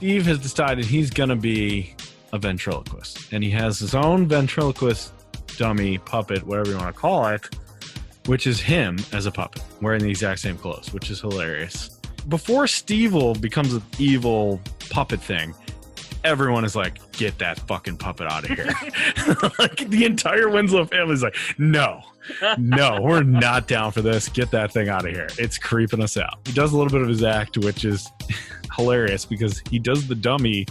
Steve has decided he's going to be a ventriloquist. And he has his own ventriloquist dummy, puppet, whatever you want to call it, which is him as a puppet, wearing the exact same clothes, which is hilarious. Before STEVIL becomes an evil puppet thing, everyone is like, get that fucking puppet out of here. Like, the entire Winslow family is like, no, we're not down for this. Get that thing out of here. It's creeping us out. He does a little bit of his act, which is hilarious because he does the dummy,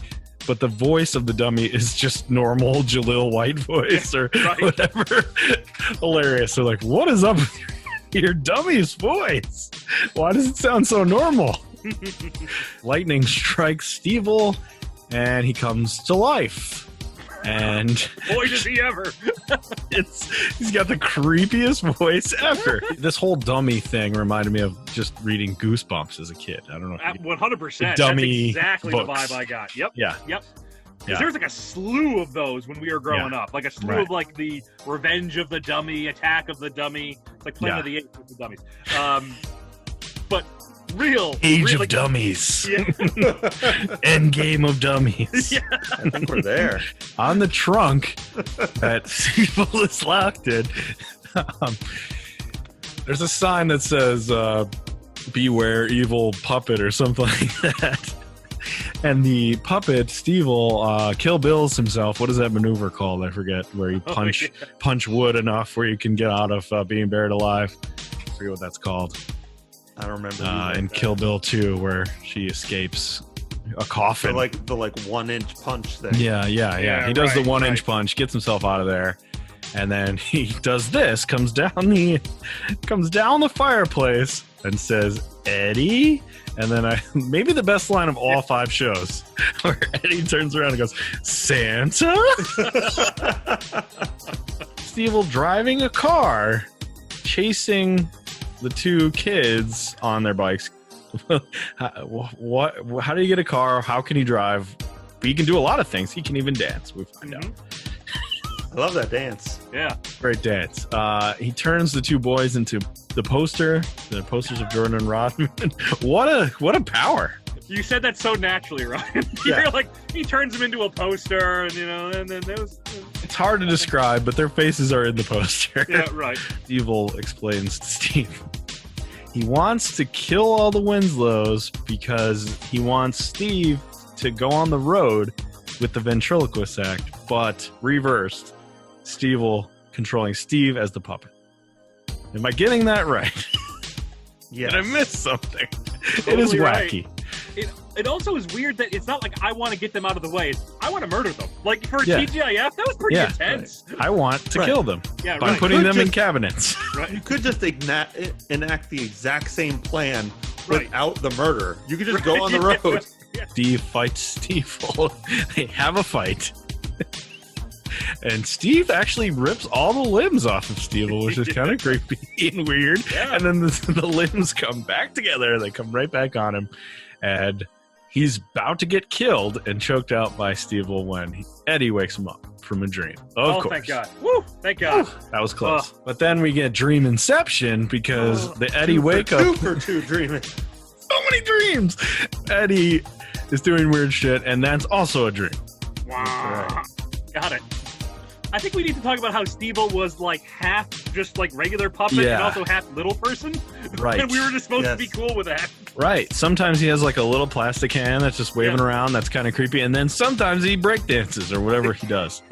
but the voice of the dummy is just normal Jaleel White voice or whatever. Hilarious. They're like, what is up with your dummy's voice? Why does it sound so normal? Lightning strikes STEVIL, and he comes to life. And boy, does he ever. He's got the creepiest voice ever. This whole dummy thing reminded me of just reading Goosebumps as a kid. I don't know. 100%. Dummy. That's exactly books. the vibe I got. Yep. Yeah. Yep. Because there was like a slew of those when we were growing up. Like a slew of like the Revenge of the Dummy, Attack of the Dummy. It's like Planet of the Apes with the dummies. But Age of like, Dummies. Yeah. Endgame of Dummies. Yeah. I think we're there. On the trunk that STEVIL is locked in, there's a sign that says, beware evil puppet or something like that. And the puppet, STEVIL, Kill Bills himself. What is that maneuver called? I forget. Where you punch wood enough where you can get out of being buried alive. I forget what that's called. I don't remember. In Kill Bill 2, where she escapes a coffin. The 1-inch punch thing. Yeah. He does the 1-inch punch, gets himself out of there, and then he does this, comes down the fireplace and says, Eddie? And then maybe the best line of all 5 shows, where Eddie turns around and goes, Santa? STEVIL driving a car, chasing the 2 kids on their bikes. How do you get a car? How can he drive? He can do a lot of things. He can even dance. We find out. I love that dance. Yeah. Great dance. He turns the 2 boys into the posters of Jordan and Rodman. What a power. You said that so naturally, Ryan. You're like, he turns them into a poster, and and then there was. It's hard to describe, but their faces are in the poster. Yeah, right. STEVIL explains to Steve. He wants to kill all the Winslows because he wants Steve to go on the road with the ventriloquist act, but reversed. STEVIL controlling Steve as the puppet. Am I getting that right? Yes. Did I miss something? Totally it is right. wacky. It also is weird that it's not like I want to get them out of the way. It's, I want to murder them. Like for TGIF, that was pretty intense. Right. I want to kill them by putting them in cabinets. Right. You could just enact the exact same plan without the murder. You could just go on the road. Steve fights STEVIL. They have a fight. And Steve actually rips all the limbs off of STEVIL, which is kind of creepy and weird. Yeah. And then the limbs come back together. They come right back on him. And he's about to get killed and choked out by STEVIL when Eddie wakes him up from a dream. Of course. Thank God. Woo! Thank God. That was close. But then we get dream inception because the Eddie wake up. 2 for 2 dreaming. So many dreams. Eddie is doing weird shit, and that's also a dream. Wow. Got it. I think we need to talk about how STEVIL was like half just like regular puppet and also half little person. Right. And we were just supposed to be cool with that. Right. Sometimes he has like a little plastic hand that's just waving around. That's kind of creepy. And then sometimes he break dances or whatever he does.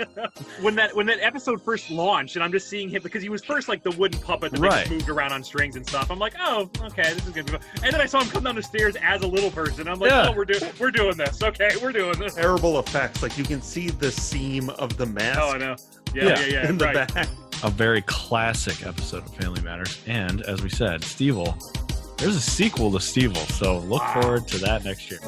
When that episode first launched, and I'm just seeing him because he was first like the wooden puppet that just moved around on strings and stuff. I'm like, oh, okay, this is gonna be fun. And then I saw him come down the stairs as a little person. I'm like, oh, we're doing this. Okay, we're doing this. Terrible effects. Like you can see the seam of the mask. Oh, I know. Yeah. In the back. A very classic episode of Family Matters. And as we said, STEVIL. There's a sequel to STEVIL, so look forward to that next year.